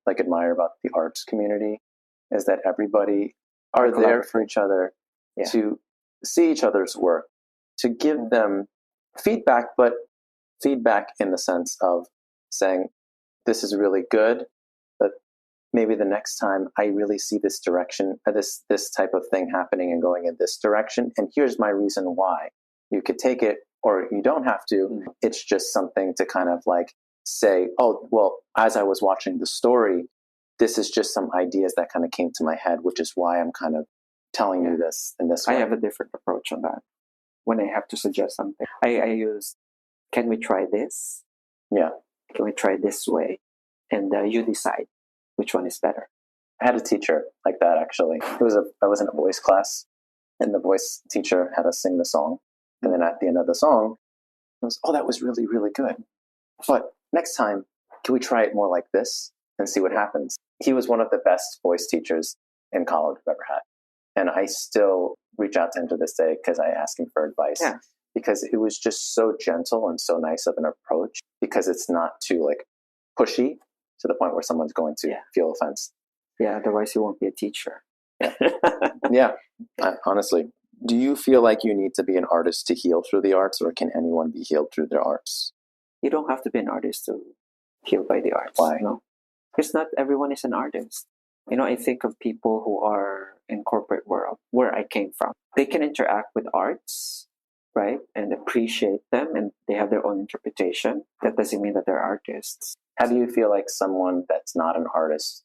admire about the arts community, is that everybody are there for each other, to see each other's work, to give them feedback, but feedback in the sense of saying, this is really good, but maybe the next time I really see this direction, this type of thing happening and going in this direction, and here's my reason why. You could take it or you don't have to. It's just something to kind of like say, oh, well, as I was watching the story, this is just some ideas that kind of came to my head, which is why I'm kind of telling you this in this way. I have a different approach on that. When I have to suggest something, I use, can we try this? Yeah. Can we try this way? And you decide which one is better. I had a teacher like that, actually. I was in a voice class, and the voice teacher had us sing the song. And then at the end of the song, it was, oh, that was really, really good. But next time, can we try it more like this and see what happens? He was one of the best voice teachers in college I've ever had. And I still reach out to him to this day because I ask him for advice. Yeah. Because it was just so gentle and so nice of an approach, because it's not too like pushy to the point where someone's going to feel offense. Yeah, otherwise you won't be a teacher. Yeah, honestly. Do you feel like you need to be an artist to heal through the arts, or can anyone be healed through their arts? You don't have to be an artist to heal by the arts. Why? No, because not everyone is an artist. You know, I think of people who are in corporate world, where I came from. They can interact with arts, right, and appreciate them, and they have their own interpretation. That doesn't mean that they're artists. How do you feel like someone that's not an artist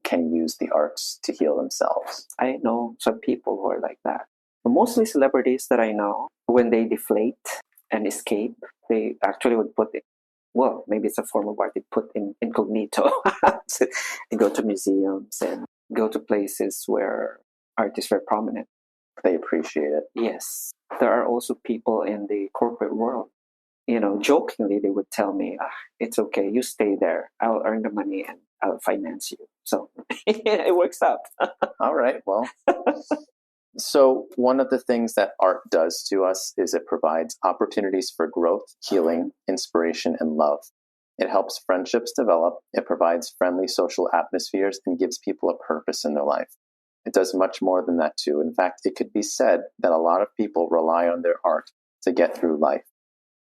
can use the arts to heal themselves? I know some people who are like that. Mostly celebrities that I know, when they deflate and escape, they actually would put it, well, maybe it's a form of art, they put in incognito and go to museums and go to places where art is very prominent. They appreciate it. Yes. There are also people in the corporate world, you know, jokingly, they would tell me, it's okay, you stay there. I'll earn the money and I'll finance you. So it works out. All right. Well, so one of the things that art does to us is it provides opportunities for growth, healing, inspiration, and love. It helps friendships develop. It provides friendly social atmospheres and gives people a purpose in their life. It does much more than that too. In fact, it could be said that a lot of people rely on their art to get through life,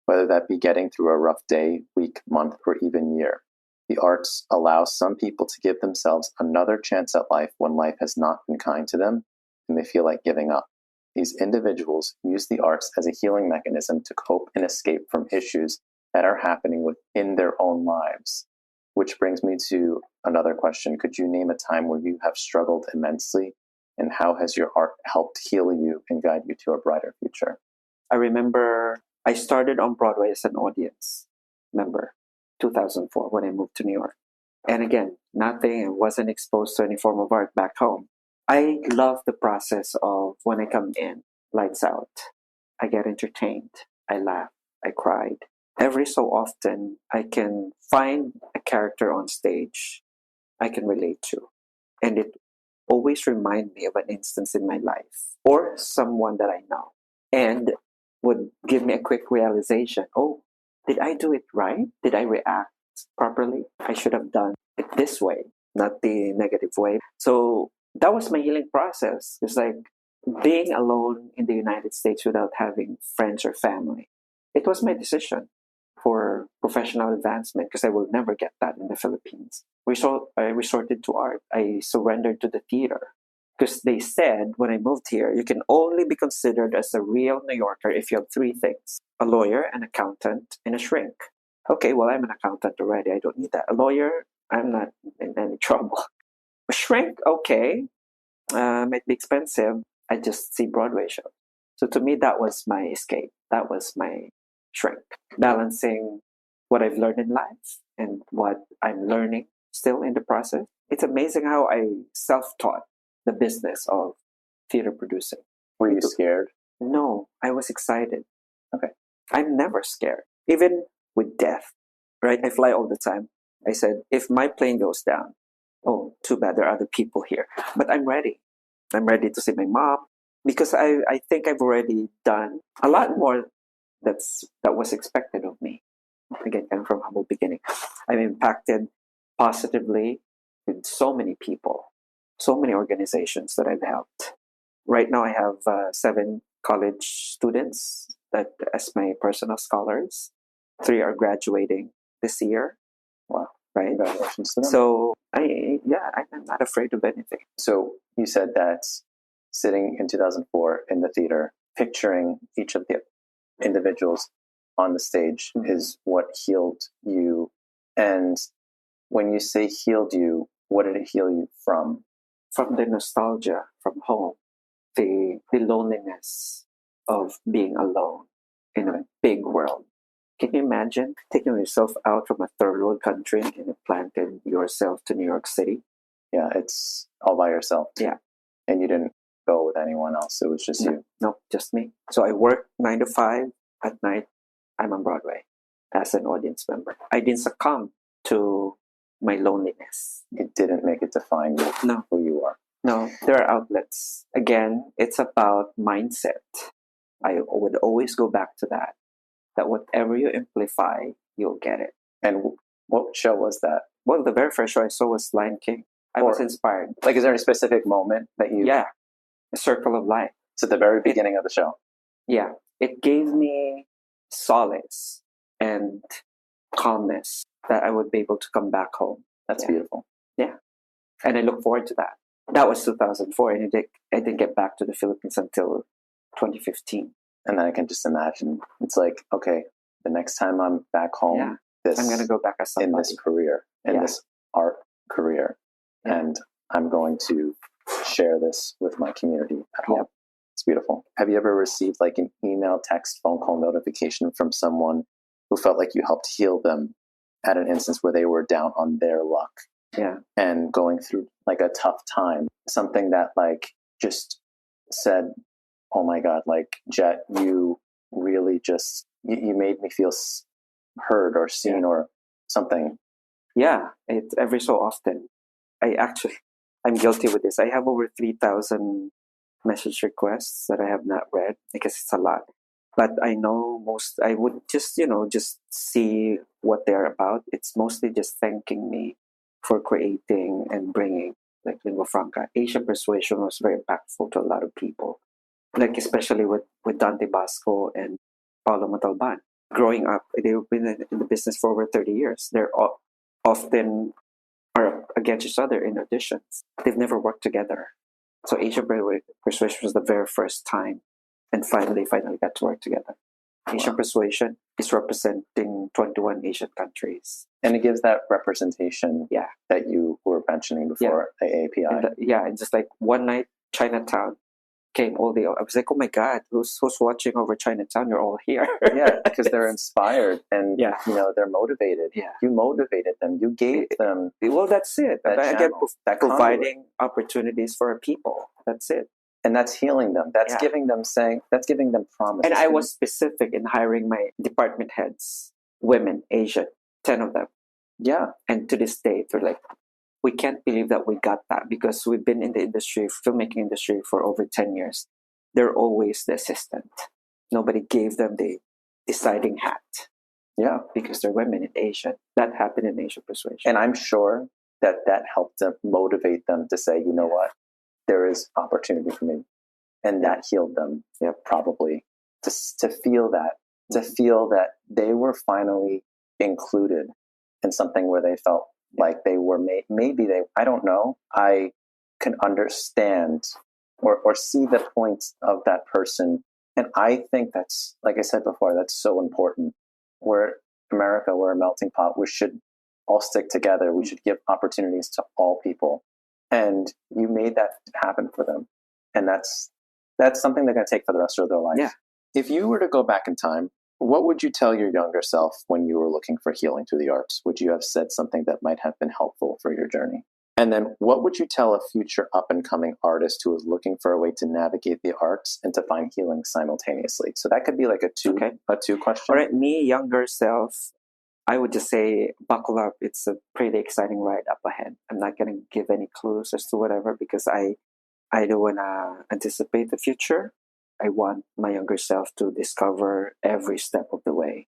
whether that be getting through a rough day, week, month, or even year. The arts allow some people to give themselves another chance at life when life has not been kind to them, and they feel like giving up. These individuals use the arts as a healing mechanism to cope and escape from issues that are happening within their own lives. Which brings me to another question. Could you name a time where you have struggled immensely, and how has your art helped heal you and guide you to a brighter future? I remember I started on Broadway as an audience member, 2004, when I moved to New York. And again, nothing, and wasn't exposed to any form of art back home. I love the process of when I come in, lights out, I get entertained, I laugh, I cried. Every so often, I can find a character on stage I can relate to. And it always reminds me of an instance in my life or someone that I know, and would give me a quick realization. Oh, did I do it right? Did I react properly? I should have done it this way, not the negative way. So that was my healing process. It's like being alone in the United States without having friends or family. It was my decision for professional advancement because I will never get that in the Philippines. I resorted to art. I surrendered to the theater because they said when I moved here, you can only be considered as a real New Yorker if you have three things: a lawyer, an accountant, and a shrink. Okay, well, I'm an accountant already. I don't need that. A lawyer, I'm not in any trouble. A shrink, okay, might be expensive. I just see Broadway shows. So to me, that was my escape. That was my shrink. Balancing what I've learned in life and what I'm learning still in the process. It's amazing how I self-taught the business of theater producing. Were you scared? No, I was excited. Okay. I'm never scared, even with death, right? I fly all the time. I said, if my plane goes down, oh, too bad there are other people here. But I'm ready. I'm ready to see my mom because I think I've already done a lot more that was expected of me. Again, coming from humble beginning. I'm impacted positively with so many people, so many organizations that I've helped. Right now, I have 7 college students that as my personal scholars. 3 are graduating this year. Wow. Right? Congratulations to them. So, I'm not afraid of anything. So you said that sitting in 2004 in the theater, picturing each of the individuals on the stage is what healed you. And when you say healed you, what did it heal you from? From the nostalgia from home, the loneliness of being alone in a big world. Can you imagine taking yourself out from a third world country and you planted yourself to New York City? Yeah, it's all by yourself. Yeah. And you didn't go with anyone else. It was just you. No, just me. So I work 9 to 5. At night, I'm on Broadway as an audience member. I didn't succumb to my loneliness. It didn't make it define you, No. who you are. No, there are outlets. Again, it's about mindset. I would always go back to that whatever you amplify, you'll get it. And what show was that? Well, the very first show I saw was Lion King. I was inspired. Like, is there any specific moment that you... Yeah, A Circle of Life. It's at the very beginning of the show. Yeah, it gave me solace and calmness that I would be able to come back home. That's beautiful. Yeah, and I look forward to that. That was 2004, and I didn't get back to the Philippines until 2015. And then I can just imagine, it's like, okay, the next time I'm back home, I'm going to go back as somebody. In this career, in this art career, and I'm going to share this with my community at home. It's beautiful. Have you ever received like an email, text, phone call notification from someone who felt like you helped heal them at an instance where they were down on their luck? Yeah. And going through like a tough time, something that like just said, oh my God, like Jhett, you really just, you made me feel heard or seen or something. Yeah, it's every so often. I'm guilty with this. I have over 3,000 message requests that I have not read because it's a lot. But I know I would just see what they're about. It's mostly just thanking me for creating and bringing like lingua franca. Asian persuasion was very impactful to a lot of people. Like especially with Dante Basco and Paulo Montalban. Growing up, they've been in the business for over 30 years. They're often are against each other in auditions. They've never worked together. So Asian Persuasion was the very first time, and finally got to work together. Asian Wow. Persuasion is representing 21 Asian countries. And it gives that representation Yeah. that you were mentioning before, the AAPI. And just like one night, Chinatown came all day. I was like, oh my God, who's watching over Chinatown? You're all here. Yeah, because they're inspired and Yeah. they're motivated. Yeah. You motivated them. You gave them Well, that's it. that Again, channel, that conduit. providing opportunities for people. That's it. And that's healing them. That's giving them promise. And I was specific in hiring my department heads, women, Asian, 10 of them. Yeah. And to this day, they're like, we can't believe that we got that because we've been in the industry, filmmaking industry, for over 10 years. They're always the assistant. Nobody gave them the deciding hat. Yeah. Because they're women in Asia. That happened in Asian Persuasion. And I'm sure that helped them motivate them to say, you know what, there is opportunity for me. And that healed them, probably, to feel that they were finally included in something where they felt like they were I don't know, I can understand or see the point of that person. And I think that's, like I said before, that's so important. We're America, we're a melting pot. We should all stick together. We should give opportunities to all people. And you made that happen for them. And that's something they're going to take for the rest of their life. Yeah. If you were to go back in time, what would you tell your younger self when you were looking for healing through the arts? Would you have said something that might have been helpful for your journey? And then what would you tell a future up-and-coming artist who is looking for a way to navigate the arts and to find healing simultaneously? So that could be like a two question. All right, me, younger self, I would just say buckle up. It's a pretty exciting ride up ahead. I'm not going to give any clues as to whatever because I don't want to anticipate the future. I want my younger self to discover every step of the way.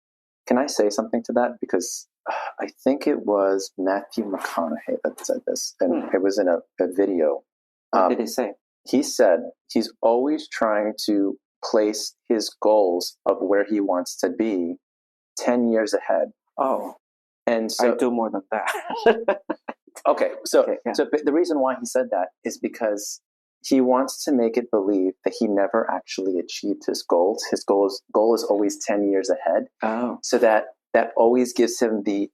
Can I say something to that? Because I think it was Matthew McConaughey that said this, and it was in a video. What did he say? He said he's always trying to place his goals of where he wants to be 10 years ahead. Oh, and so I do more than that. Okay, so the reason why he said that is because he wants to make it believe that he never actually achieved his goals. His goal is always 10 years ahead. Oh. So that always gives him the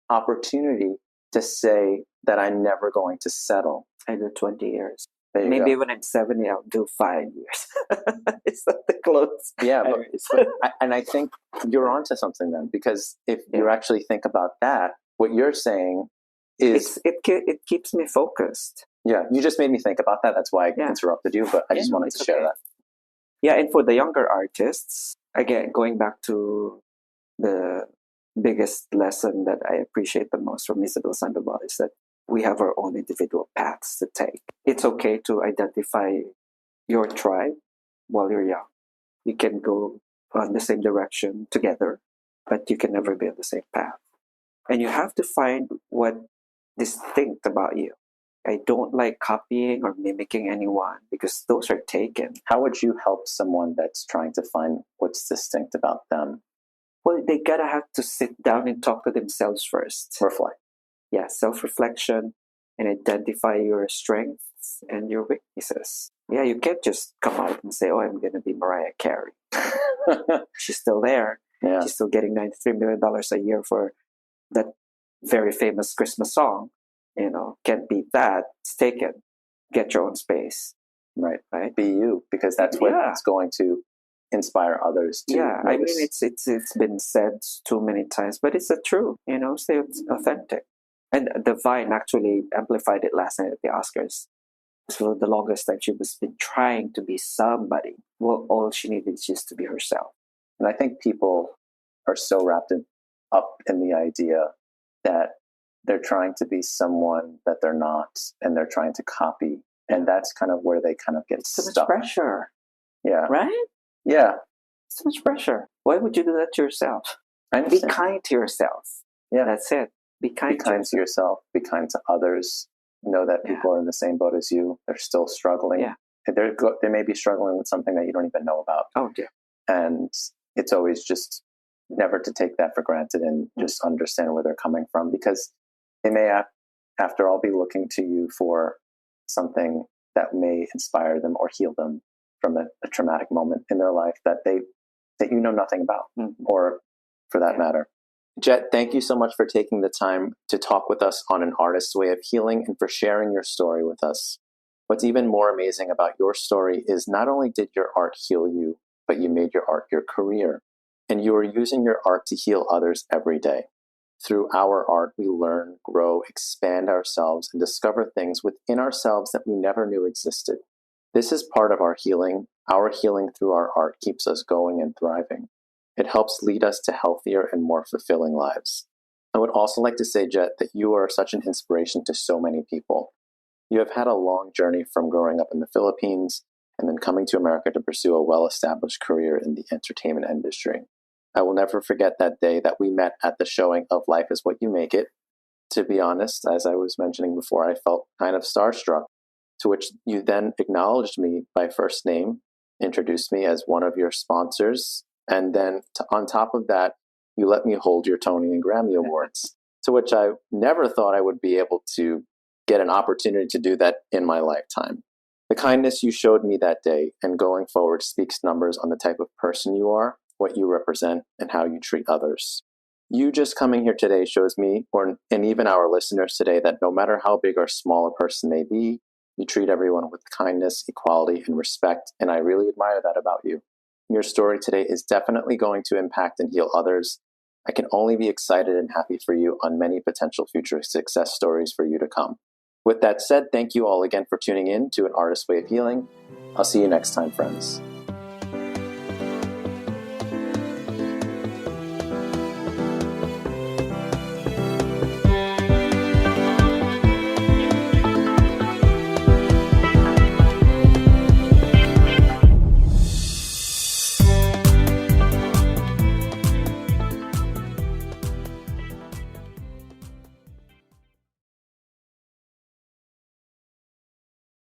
opportunity to say that I'm never going to settle. I do 20 years. Maybe when I'm 70, I'll do 5 years. It's not the close. Yeah, but I think you're onto something then, because if you actually think about that, what you're saying is... It keeps me focused. Yeah, you just made me think about that. That's why I interrupted you, but I just wanted to share that. Yeah, and for the younger artists, again, going back to the biggest lesson that I appreciate the most from Isabel Sandoval is that we have our own individual paths to take. It's okay to identify your tribe while you're young. You can go on the same direction together, but you can never be on the same path. And you have to find what distinct about you. I don't like copying or mimicking anyone because those are taken. How would you help someone that's trying to find what's distinct about them? Well, they gotta have to sit down and talk to themselves first. Reflect. Yeah, self-reflection and identify your strengths and your weaknesses. Yeah, you can't just come out and say, oh, I'm going to be Mariah Carey. She's still there. Yeah. She's still getting $93 million a year for that very famous Christmas song. Can't beat that. It's taken. Get your own space. Right. Be you, because that's what's going to inspire others to notice. I mean, it's been said too many times, but it's the truth. Stay authentic. And Divine actually amplified it last night at the Oscars. For the longest time, she was been trying to be somebody. Well, all she needed is just to be herself. And I think people are so wrapped up in the idea that they're trying to be someone that they're not, and they're trying to copy. And that's kind of where they kind of get stuck. So much pressure. Yeah. Right? Yeah. So much pressure. Why would you do that to yourself? Be kind to yourself. Yeah. That's it. Be kind to yourself. Be kind to others. Know that people are in the same boat as you. They're still struggling. Yeah. They may be struggling with something that you don't even know about. Oh, dear. And it's always just never to take that for granted and just understand where they're coming from, because they may, after all, be looking to you for something that may inspire them or heal them from a traumatic moment in their life that you know nothing about, or for that matter. Jhett, thank you so much for taking the time to talk with us on An Artist's Way of Healing and for sharing your story with us. What's even more amazing about your story is not only did your art heal you, but you made your art your career, and you are using your art to heal others every day. Through our art, we learn, grow, expand ourselves, and discover things within ourselves that we never knew existed. This is part of our healing. Our healing through our art keeps us going and thriving. It helps lead us to healthier and more fulfilling lives. I would also like to say, Jhett, that you are such an inspiration to so many people. You have had a long journey from growing up in the Philippines and then coming to America to pursue a well-established career in the entertainment industry. I will never forget that day that we met at the showing of Life is What You Make It. To be honest, as I was mentioning before, I felt kind of starstruck, to which you then acknowledged me by first name, introduced me as one of your sponsors, and then on top of that, you let me hold your Tony and Grammy Awards, to which I never thought I would be able to get an opportunity to do that in my lifetime. The kindness you showed me that day and going forward speaks numbers on the type of person you are, what you represent, and how you treat others. You just coming here today shows me, and even our listeners today, that no matter how big or small a person may be, you treat everyone with kindness, equality, and respect, and I really admire that about you. Your story today is definitely going to impact and heal others. I can only be excited and happy for you on many potential future success stories for you to come. With that said, thank you all again for tuning in to An Artist's Way of Healing. I'll see you next time, friends.